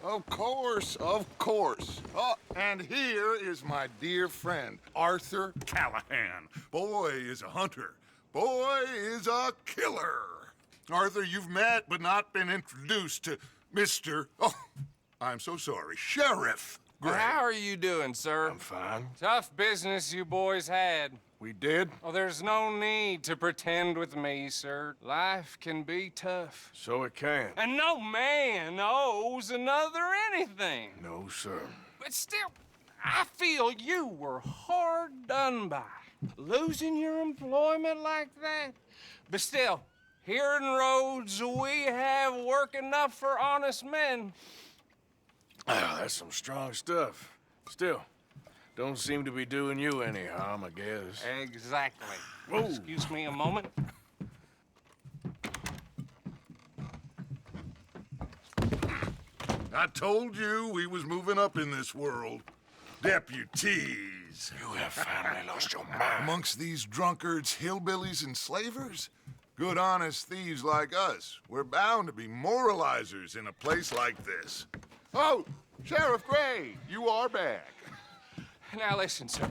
Of course, of course. Oh, and here is my dear friend, Arthur Callahan. Boy is a hunter. Boy is a killer. Arthur, you've met but not been introduced to Mr. Oh, I'm so sorry, Sheriff Gray. How are you doing, sir? I'm fine. Tough business you boys had. We did? Oh, there's no need to pretend with me, sir. Life can be tough. So it can. And no man owes another anything. No, sir. But still, I feel you were hard done by. Losing your employment like that. But still, here in Rhodes, we have work enough for honest men. Oh, that's some strong stuff. Still, don't seem to be doing you any harm, I guess. Exactly. Whoa. Excuse me a moment. I told you we was moving up in this world. Deputies. You have finally lost your mind. Amongst these drunkards, hillbillies, and slavers? Good honest thieves like us. We're bound to be moralizers in a place like this. Oh, Sheriff Gray, you are back. Now listen, sir.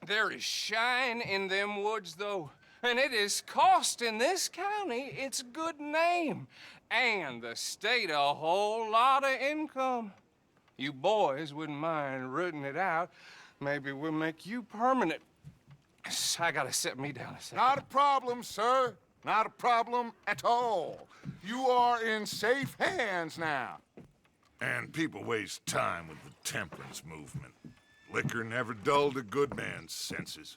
There is shine in them woods, though, and it is costing this county its good name and the state a whole lot of income. You boys wouldn't mind rooting it out. Maybe we'll make you permanent. I gotta sit me down a second. Not a problem, sir. Not a problem at all. You are in safe hands now. And people waste time with the temperance movement. Liquor never dulled a good man's senses.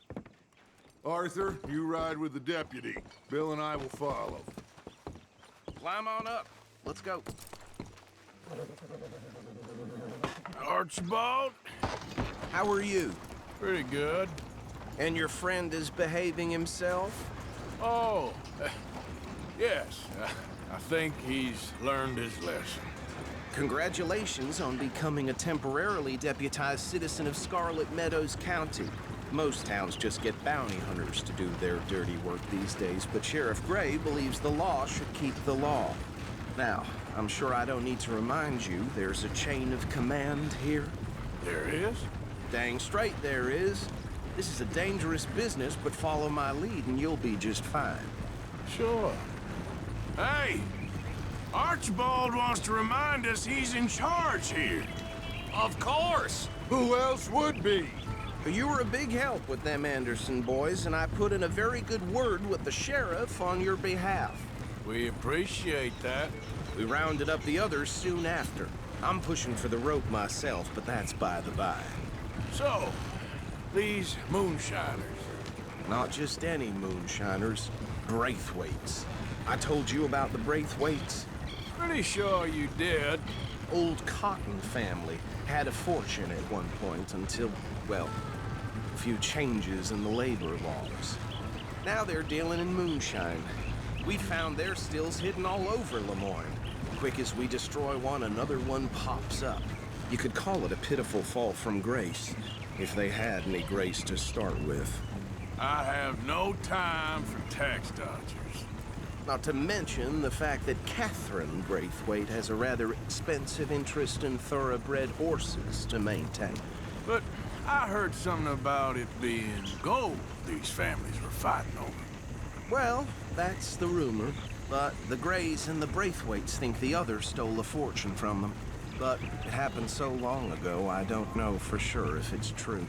Arthur, you ride with the deputy. Bill and I will follow. Climb on up. Let's go. Archibald? How are you? Pretty good. And your friend is behaving himself? Oh, yes. I think he's learned his lesson. Congratulations on becoming a temporarily deputized citizen of Scarlet Meadows County. Most towns just get bounty hunters to do their dirty work these days, but Sheriff Gray believes the law should keep the law. Now, I'm sure I don't need to remind you there's a chain of command here. There is? Dang straight there is. This is a dangerous business, but follow my lead and you'll be just fine. Sure. Hey! Archibald wants to remind us he's in charge here. Of course. Who else would be? You were a big help with them Anderson boys, and I put in a very good word with the sheriff on your behalf. We appreciate that. We rounded up the others soon after. I'm pushing for the rope myself, but that's by the by. So, these moonshiners. Not just any moonshiners, Braithwaites. I told you about the Braithwaites. Pretty sure you did. Old Cotton family had a fortune at one point until, well, a few changes in the labor laws. Now they're dealing in moonshine. We found their stills hidden all over Lemoyne. Quick as we destroy one, another one pops up. You could call it a pitiful fall from grace, if they had any grace to start with. I have no time for tax dodgers. Not to mention the fact that Catherine Braithwaite has a rather expensive interest in thoroughbred horses to maintain. But I heard something about it being gold these families were fighting over. Well, that's the rumor. But the Grays and the Braithwaites think the other stole a fortune from them. But it happened so long ago, I don't know for sure if it's true.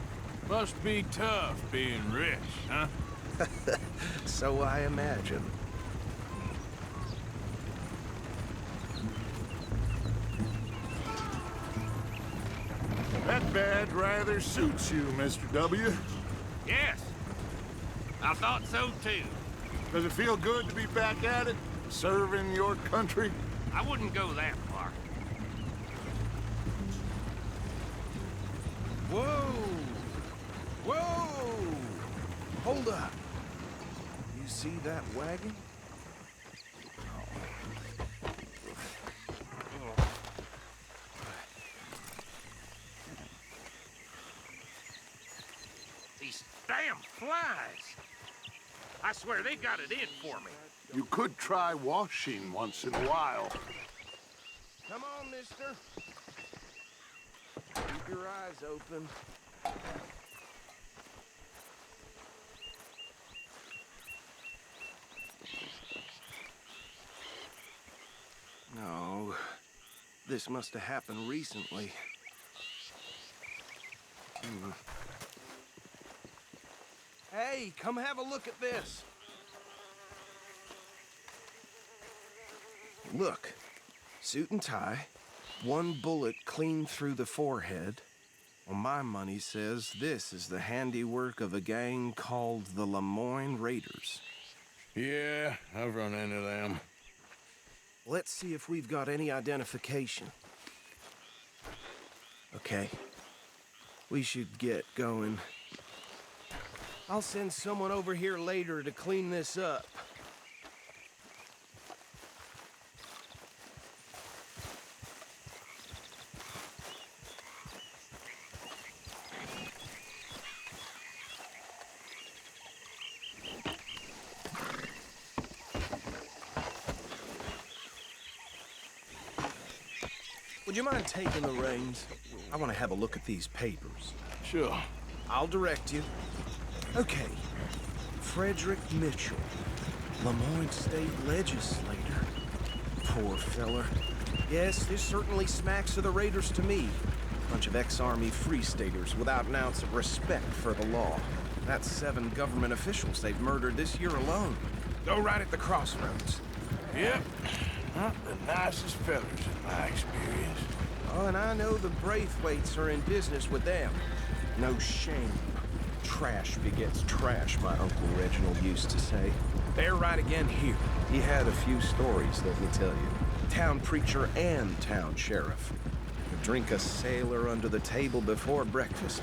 Must be tough being rich, huh? So I imagine. That badge rather suits you, Mr. W. Yes, I thought so too. Does it feel good to be back at it? Serving your country? I wouldn't go that far. Whoa! Whoa! Hold up. You see that wagon? These damn flies. I swear they got it in for me. You could try washing once in a while. Come on, mister. Keep your eyes open. No, this must have happened recently. Hey, come have a look at this. Look, suit and tie, one bullet clean through the forehead. Well, my money says this is the handiwork of a gang called the Lemoyne Raiders. Yeah, I've run into them. Let's see if we've got any identification. Okay. We should get going. I'll send someone over here later to clean this up. Would you mind taking the reins? I want to have a look at these papers. Sure. I'll direct you. Okay. Frederick Mitchell, Lemoyne State Legislator. Poor feller. Yes, this certainly smacks of the Raiders to me. Bunch of ex-Army Free Staters without an ounce of respect for the law. That's 7 government officials they've murdered this year alone. Go right at the crossroads. Yep. Not the nicest fellas in my experience. Oh, and I know the Braithwaites are in business with them. No shame. Trash begets trash, my Uncle Reginald used to say. They're right again here. He had a few stories, let me tell you. Town preacher and town sheriff. Would drink a sailor under the table before breakfast.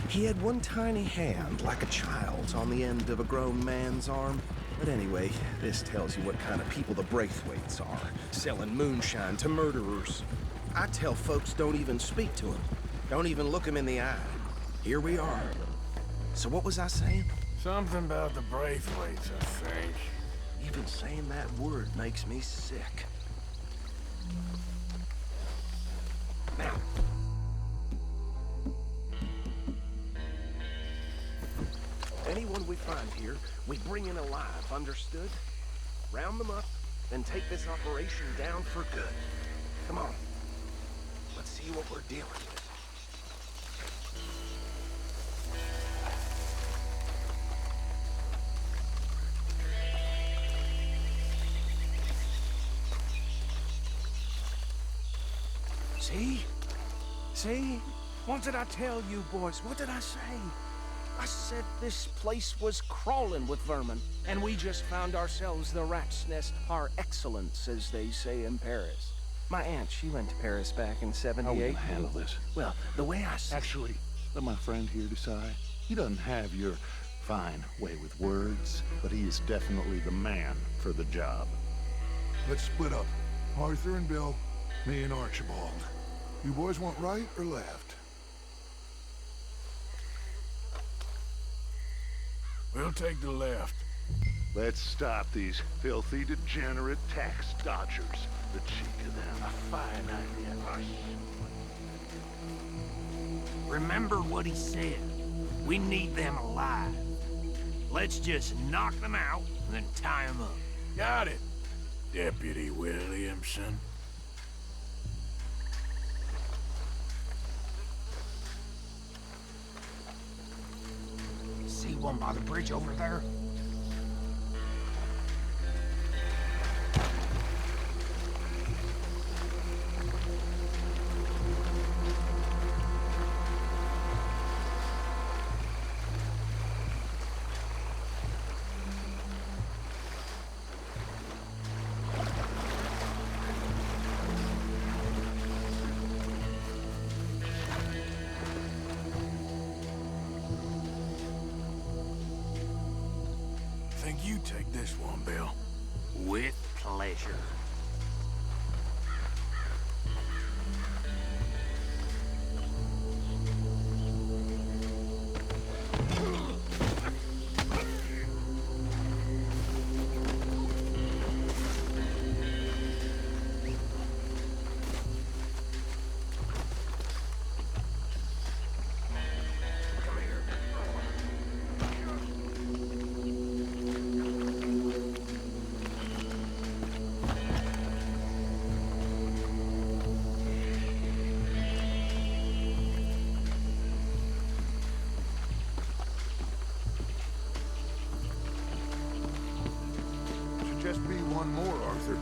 He had one tiny hand, like a child's, on the end of a grown man's arm. But anyway, this tells you what kind of people the Braithwaites are, selling moonshine to murderers. I tell folks don't even speak to them. Don't even look them in the eye. Here we are. So what was I saying? Something about the Braithwaites, I think. Even saying that word makes me sick. Now. Anyone we find here, we bring in alive, understood? Round them up, then take this operation down for good. Come on. Let's see what we're dealing with. See? See? What did I tell you, boys? What did I say? I said this place was crawling with vermin, and we just found ourselves the rat's nest par excellence, as they say in Paris. My aunt, she went to Paris back in '78. How are we gonna handle this? Well, the way I see Actually, let my friend here decide. He doesn't have your fine way with words, but he is definitely the man for the job. Let's split up. Arthur and Bill, me and Archibald. You boys want right or left? We'll take the left. Let's stop these filthy, degenerate tax dodgers. The cheek of them. A fine idea. Remember what he said. We need them alive. Let's just knock them out and then tie them up. Got it, Deputy Williamson. See one by the bridge over there? Think you take this one, Bill. With pleasure. one more, Arthur.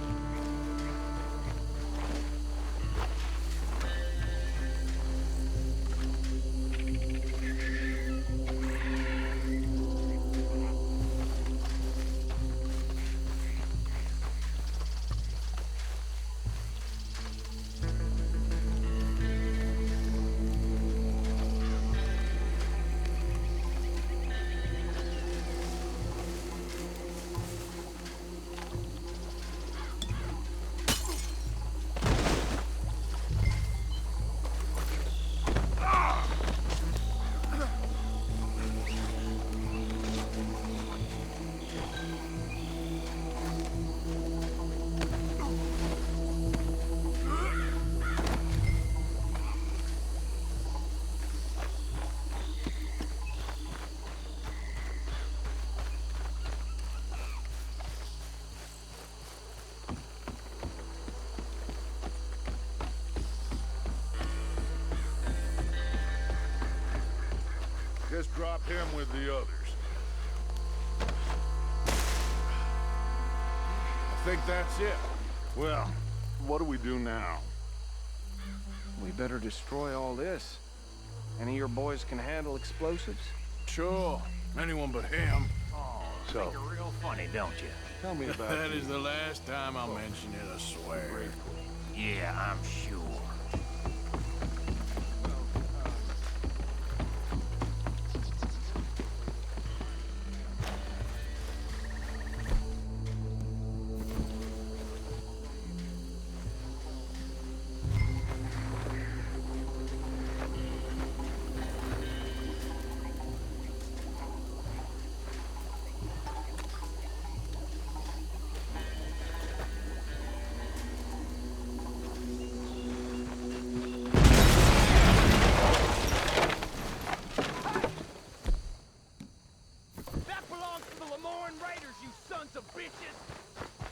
Just drop him with the others. I think that's it. Well, what do we do now? We better destroy all this. Any of your boys can handle explosives? Sure. Anyone but him. Oh, So- think you're real funny, don't you? Tell me about That the- is the last time I'll mention it, I swear. Yeah, I'm sure.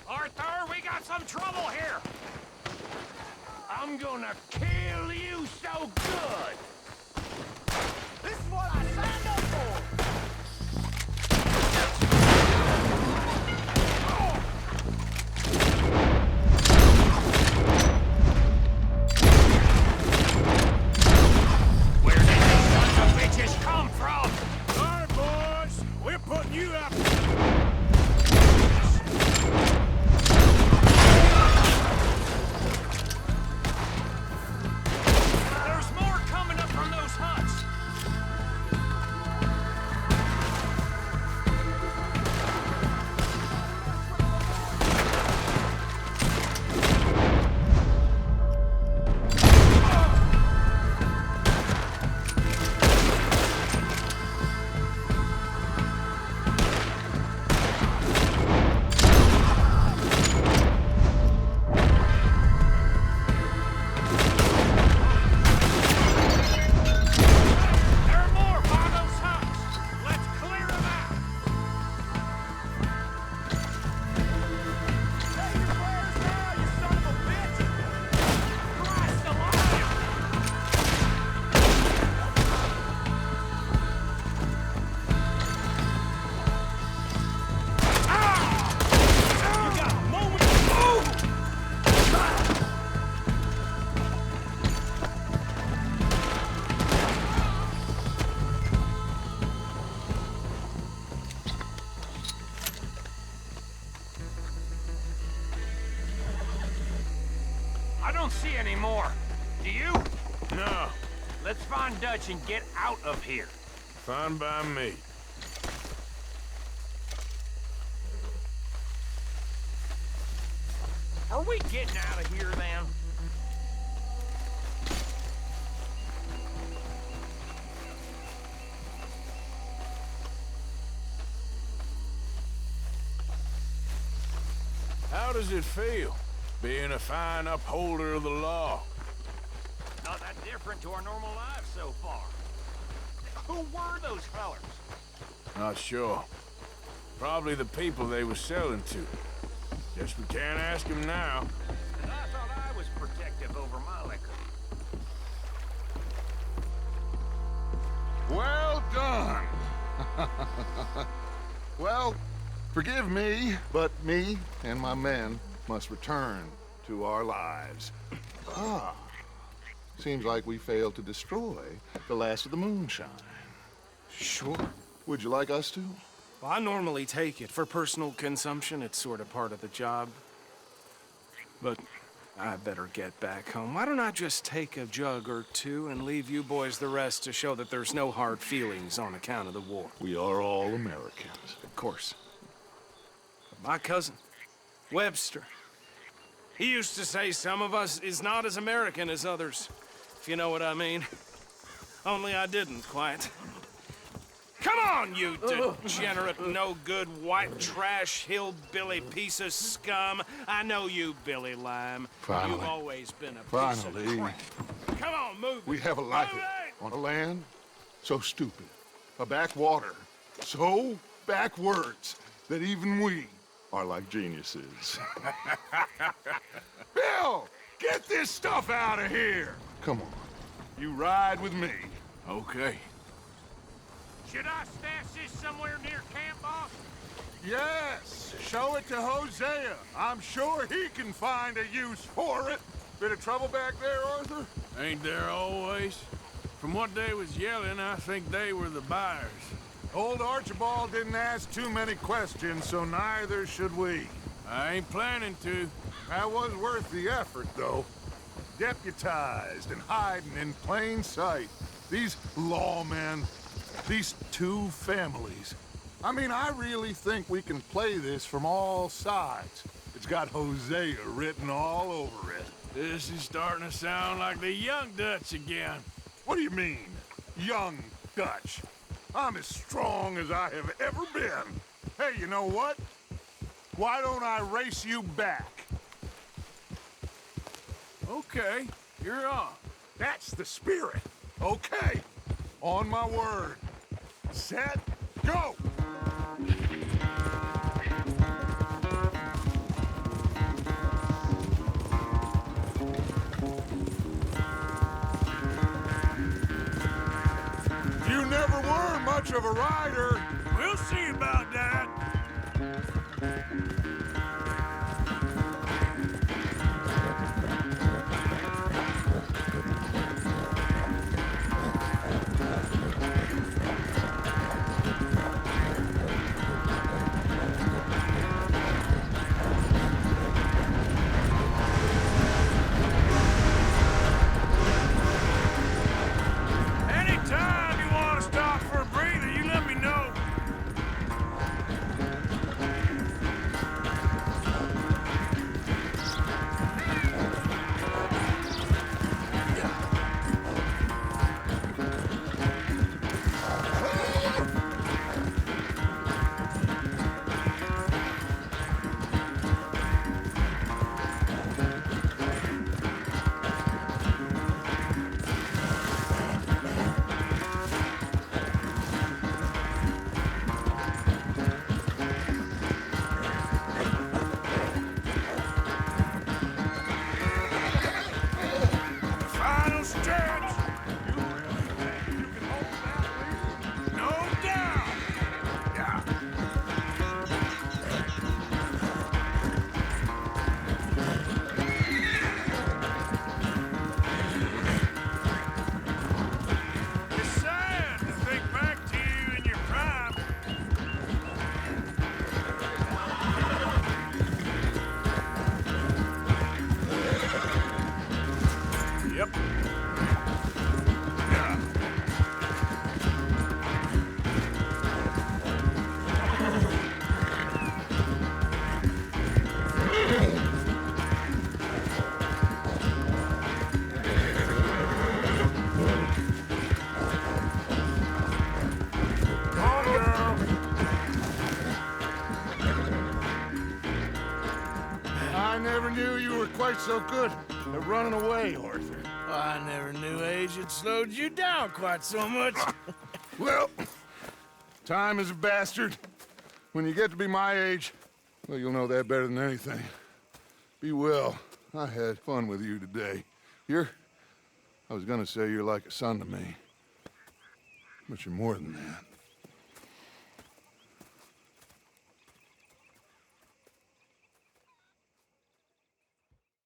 Arthur, we got some trouble here! I'm gonna kill you so good! This is what I signed up for! Where did these sons of bitches come from? All right, boys. We're putting you out. There's more coming up from those huts! There are more by those huts! Let's clear them out! Say your prayers now, you son of a bitch! Christ alive! You got a moment to move! I don't see any more. Do you? No. Let's find Dutch and get out of here. Fine by me. Are we getting out of here then? How does it feel, being a fine upholder of the law? Not that different to our normal lives so far. Who were those fellers? Not sure. Probably the people they were selling to. Guess we can't ask them now. And I thought I was protective over my liquor. Well done. Well, forget Forgive me, but me and my men must return to our lives. Ah. Seems like we failed to destroy the last of the moonshine. Sure. Would you like us to? Well, I normally take it. For personal consumption, it's sort of part of the job. But I better get back home. Why don't I just take a jug or two and leave you boys the rest to show that there's no hard feelings on account of the war? We are all Americans. Of course. But my cousin, Webster, he used to say some of us is not as American as others, if you know what I mean. Only I didn't quite. Come on, you degenerate, no-good, white trash, hillbilly piece of scum. I know you, Billy Lime. Finally. You've always been a piece Finally. of crap. Come on, move it. We have a life Move it! on a land so stupid, a backwater so backwards that even we are like geniuses. Bill, get this stuff out of here! Come on, you ride with me. Okay. Should I stash this somewhere near camp, boss? Yes, show it to Hosea. I'm sure he can find a use for it. Bit of trouble back there, Arthur? Ain't there always? From what they was yelling, I think they were the buyers. Old Archibald didn't ask too many questions, so neither should we. I ain't planning to. That was worth the effort, though. Deputized and hiding in plain sight. These lawmen, these two families. I mean, I really think we can play this from all sides. It's got Hosea written all over it. This is starting to sound like the Young Dutch again. What do you mean, young Dutch? I'm as strong as I have ever been. Hey, you know what? Why don't I race you back? Okay, you're on. That's the spirit. Okay, on my word. Set, go! You never were much of a rider. We'll see about that. Anytime you want to stop for a breather, you let me know. Final stretch. You really think you can hold that lead? No doubt. Yeah. It's sad to think back to you in your prime. Yep. Yeah. Come on, girl. I never knew you were quite so good at running away, Arthur. I never knew age had slowed you down quite so much. Well, time is a bastard. When you get to be my age, well, you'll know that better than anything. Be well. I had fun with you today. I was gonna say you're like a son to me. But you're more than that.